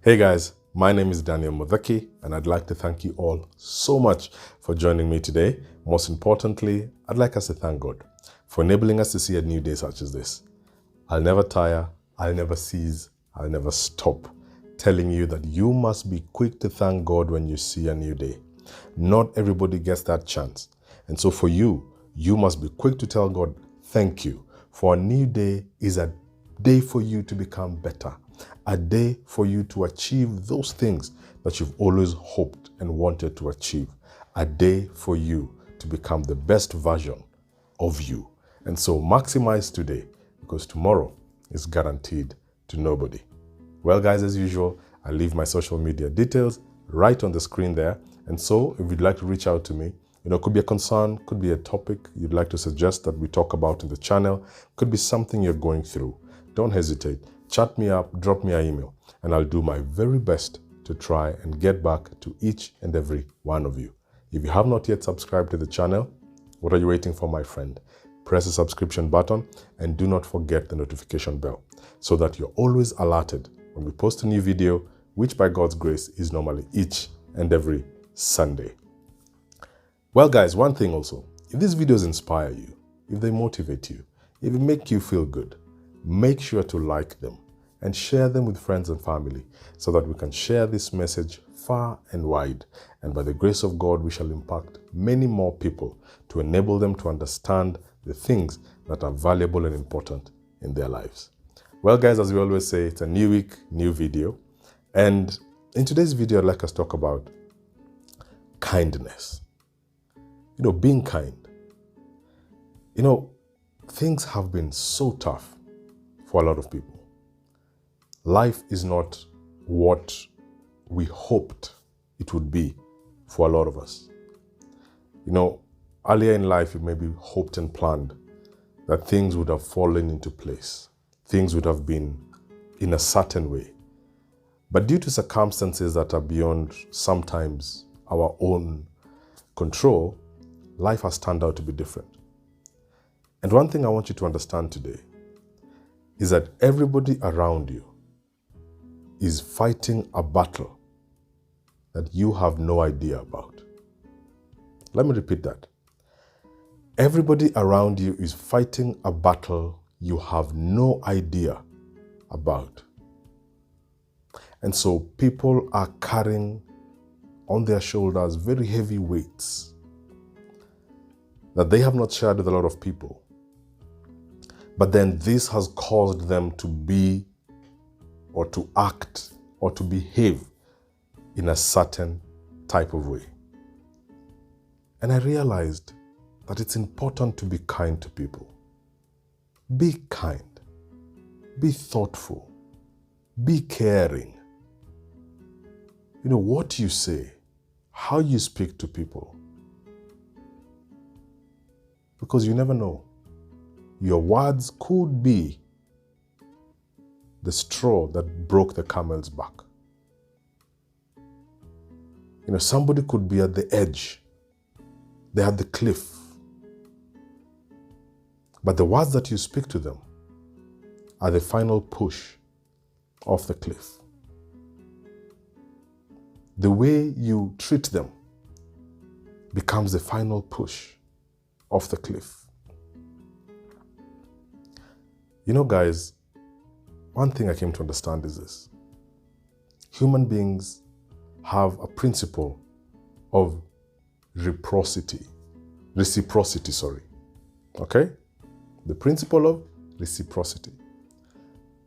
Hey guys, my name is Daniel Mudhaki, and I'd like to thank you all so much for joining me today. Most importantly, I'd like us to thank God for enabling us to see a new day such as this. I'll never tire, I'll never cease, I'll never stop telling you that you must be quick to thank God when you see a new day. Not everybody gets that chance. And so for you, you must be quick to tell God, thank you. For a new day is a day for you to become better. A day for you to achieve those things that you've always hoped and wanted to achieve. A day for you to become the best version of you. And so maximize today, because tomorrow is guaranteed to nobody. Well, guys, as usual, I leave my social media details right on the screen there. And so if you'd like to reach out to me, could be a concern, could be a topic you'd like to suggest that we talk about in the channel, could be something you're going through. Don't hesitate. Chat me up, drop me an email, and I'll do my very best to try and get back to each and every one of you. If you have not yet subscribed to the channel, what are you waiting for, my friend? Press the subscription button and do not forget the notification bell so that you're always alerted when we post a new video, which by God's grace is normally each and every Sunday. Well, guys, one thing also, if these videos inspire you, if they motivate you, if it make you feel good, make sure to like them and share them with friends and family so that we can share this message far and wide. And by the grace of God, we shall impact many more people to enable them to understand the things that are valuable and important in their lives. Well, guys, as we always say, it's a new week, new video. And in today's video, I'd like us to talk about kindness. Being kind. Things have been so tough for a lot of people. Life is not what we hoped it would be for a lot of us. Earlier in life, you maybe hoped and planned that things would have fallen into place. Things would have been in a certain way. But due to circumstances that are beyond sometimes our own control, life has turned out to be different. And one thing I want you to understand today is that everybody around you is fighting a battle that you have no idea about. Let me repeat that. Everybody around you is fighting a battle you have no idea about. And so people are carrying on their shoulders very heavy weights that they have not shared with a lot of people. But then this has caused them to be or to act or to behave in a certain type of way. And I realized that it's important to be kind to people. Be kind. Be thoughtful. Be caring. What you say, how you speak to people. Because you never know. Your words could be the straw that broke the camel's back. Somebody could be at the edge. They're at the cliff. But the words that you speak to them are the final push off the cliff. The way you treat them becomes the final push off the cliff. Guys, one thing I came to understand is this. Human beings have a principle of reciprocity. Okay? The principle of reciprocity.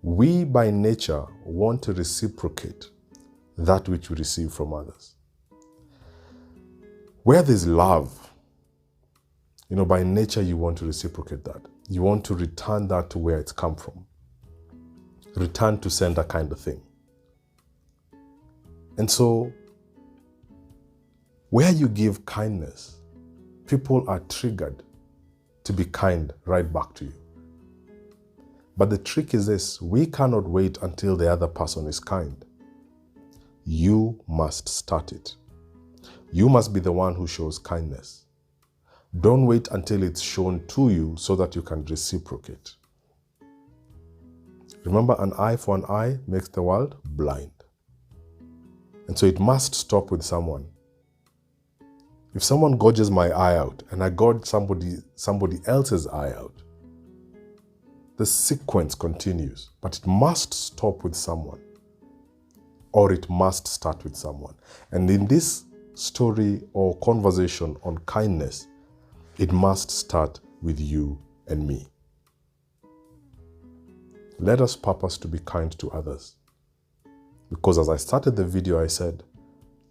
We by nature want to reciprocate that which we receive from others. Where there's love, by nature you want to reciprocate that. You want to return that to where it's come from. Return to sender kind of thing. And so, where you give kindness, people are triggered to be kind right back to you. But the trick is this: we cannot wait until the other person is kind. You must start it. You must be the one who shows kindness. Don't wait until it's shown to you so that you can reciprocate. Remember, an eye for an eye makes the world blind. And so it must stop with someone. If someone gouges my eye out and I gouge somebody else's eye out, the sequence continues, but it must stop with someone, or it must start with someone. And in this story or conversation on kindness, it must start with you and me. Let us purpose to be kind to others. Because as I started the video, I said,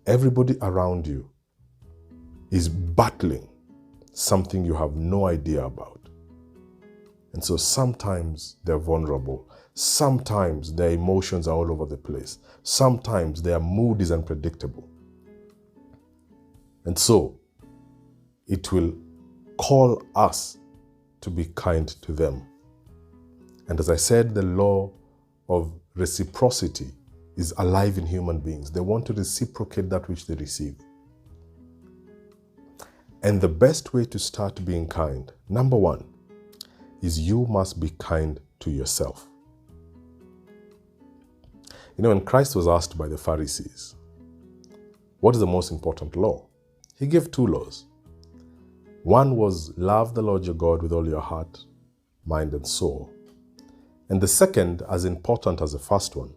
everybody around you is battling something you have no idea about. And so sometimes they're vulnerable. Sometimes their emotions are all over the place. Sometimes their mood is unpredictable. And so it will call us to be kind to them. And as I said, the law of reciprocity is alive in human beings. They want to reciprocate that which they receive. And the best way to start being kind, number one, is you must be kind to yourself. You know, when Christ was asked by the Pharisees, what is the most important law? He gave two laws. One was love the Lord your God with all your heart, mind, and soul. And the second, as important as the first one,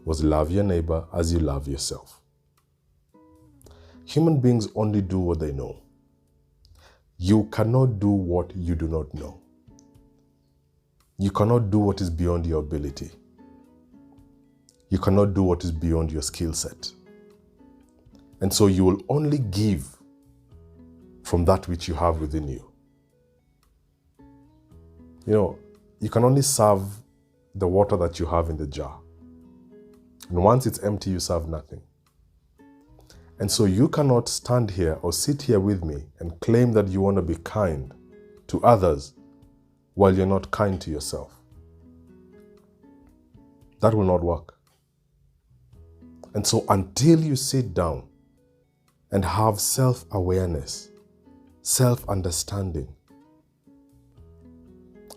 was love your neighbor as you love yourself. Human beings only do what they know. You cannot do what you do not know. You cannot do what is beyond your ability. You cannot do what is beyond your skill set. And so you will only give from that which you have within you. You know, you can only serve the water that you have in the jar. And once it's empty, you serve nothing. And so you cannot stand here or sit here with me and claim that you want to be kind to others while you're not kind to yourself. That will not work. And so until you sit down and have self-awareness, self-understanding,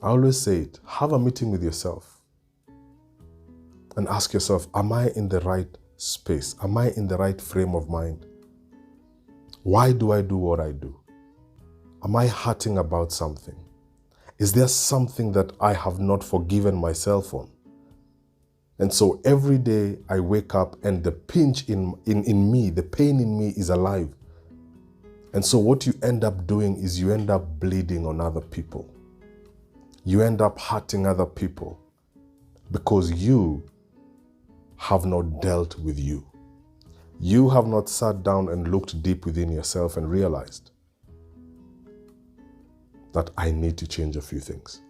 I always say it, have a meeting with yourself and ask yourself, am I in the right space? Am I in the right frame of mind? Why do I do what I do? Am I hurting about something? Is there something that I have not forgiven myself on? And so every day I wake up and the pinch in me, the pain in me is alive. And so what you end up doing is you end up bleeding on other people. You end up hurting other people because you have not dealt with you. You have not sat down and looked deep within yourself and realized that I need to change a few things.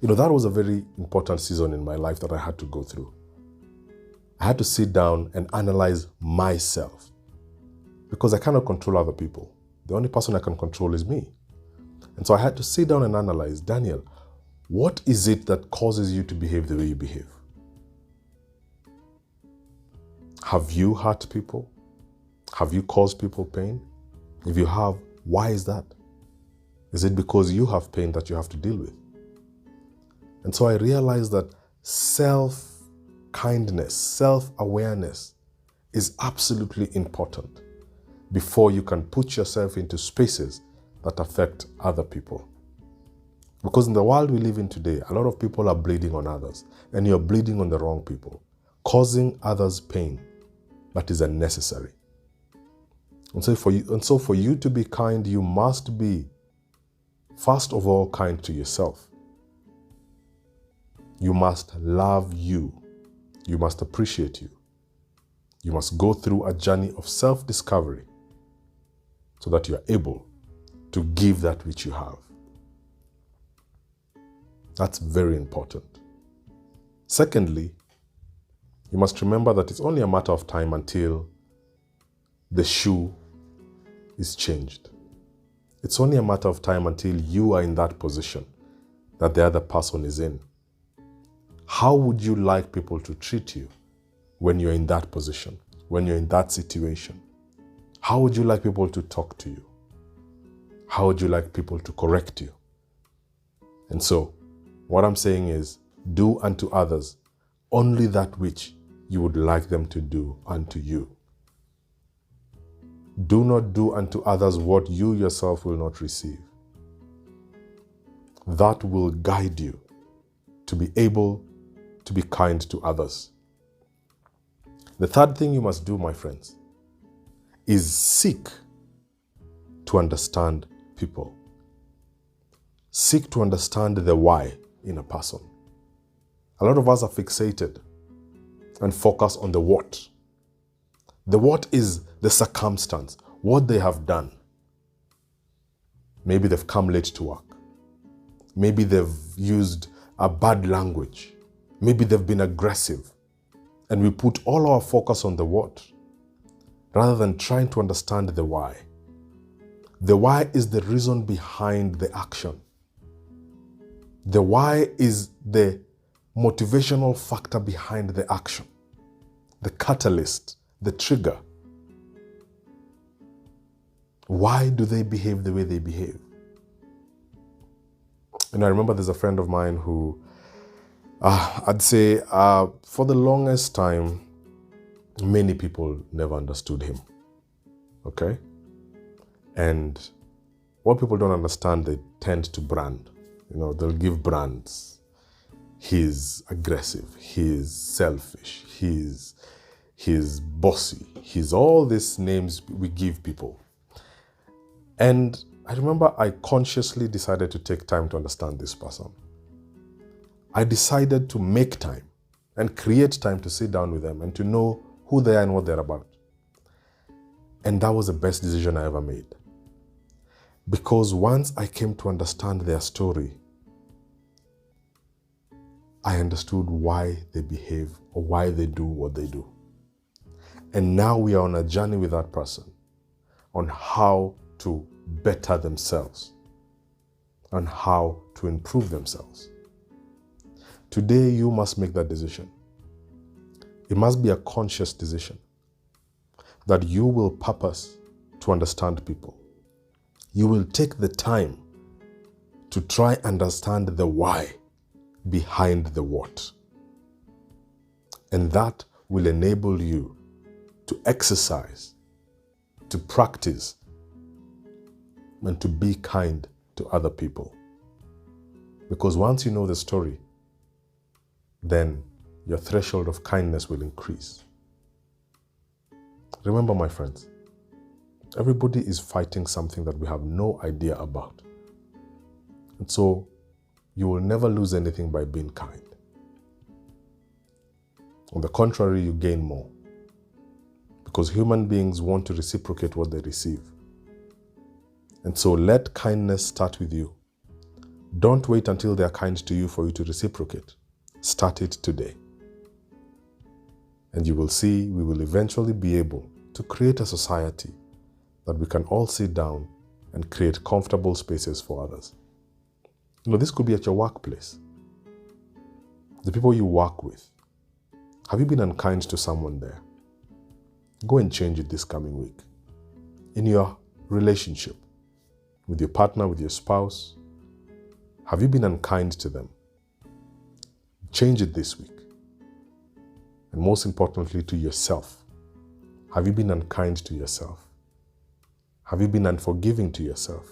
You know, that was a very important season in my life that I had to go through. I had to sit down and analyze myself because I cannot control other people. The only person I can control is me. And so I had to sit down and analyze, Daniel, what is it that causes you to behave the way you behave? Have you hurt people? Have you caused people pain? If you have, why is that? Is it because you have pain that you have to deal with? And so I realized that self-kindness, self-awareness is absolutely important before you can put yourself into spaces that affect other people. Because in the world we live in today, a lot of people are bleeding on others, and you're bleeding on the wrong people, causing others pain that is unnecessary. And so for you to be kind, you must be, first of all, kind to yourself. You must love you. You must appreciate you. You must go through a journey of self-discovery so that you are able to give that which you have. That's very important. Secondly, you must remember that it's only a matter of time until the shoe is changed. It's only a matter of time until you are in that position that the other person is in. How would you like people to treat you when you're in that position, when you're in that situation? How would you like people to talk to you? How would you like people to correct you? And so, what I'm saying is, do unto others only that which you would like them to do unto you. Do not do unto others what you yourself will not receive. That will guide you to be able to be kind to others. The third thing you must do, my friends, is seek to understand people. Seek to understand the why in a person. A lot of us are fixated and focus on the what. The what is the circumstance, what they have done. Maybe they've come late to work. Maybe they've used a bad language. Maybe they've been aggressive. And we put all our focus on the what, rather than trying to understand the why. The why is the reason behind the action. The why is the motivational factor behind the action, the catalyst, the trigger. Why do they behave the way they behave? And I remember there's a friend of mine who, I'd say for the longest time, many people never understood him. Okay? And what people don't understand, they tend to brand. They'll give brands. He's aggressive. He's selfish. He's bossy. He's all these names we give people. And I remember I consciously decided to take time to understand this person. I decided to make time and create time to sit down with them and to know who they are and what they're about. And that was the best decision I ever made. Because once I came to understand their story, I understood why they behave or why they do what they do. And now we are on a journey with that person on how to better themselves and how to improve themselves. Today, you must make that decision. It must be a conscious decision that you will purpose to understand people. You will take the time to try and understand the why behind the what. And that will enable you to exercise, to practice, and to be kind to other people. Because once you know the story, then your threshold of kindness will increase. Remember, my friends, everybody is fighting something that we have no idea about. And so you will never lose anything by being kind. On the contrary, you gain more. Because human beings want to reciprocate what they receive. And so let kindness start with you. Don't wait until they are kind to you for you to reciprocate. Start it today. And you will see we will eventually be able to create a society that we can all sit down and create comfortable spaces for others. This could be at your workplace. The people you work with. Have you been unkind to someone there? Go and change it this coming week. In your relationship, with your partner, with your spouse, have you been unkind to them? Change it this week. And most importantly, to yourself. Have you been unkind to yourself? Have you been unforgiving to yourself?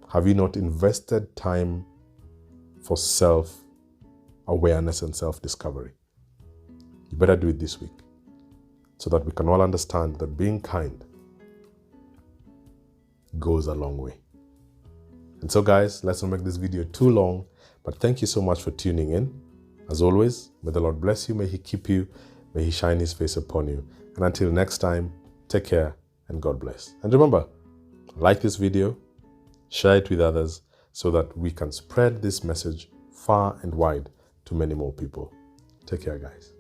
Have you not invested time for self-awareness and self-discovery? You better do it this week so that we can all understand that being kind goes a long way. And so guys, let's not make this video too long, but thank you so much for tuning in. As always, may the Lord bless you, may He keep you, may He shine His face upon you. And until next time, take care and God bless. And remember, like this video, share it with others so that we can spread this message far and wide to many more people. Take care, guys.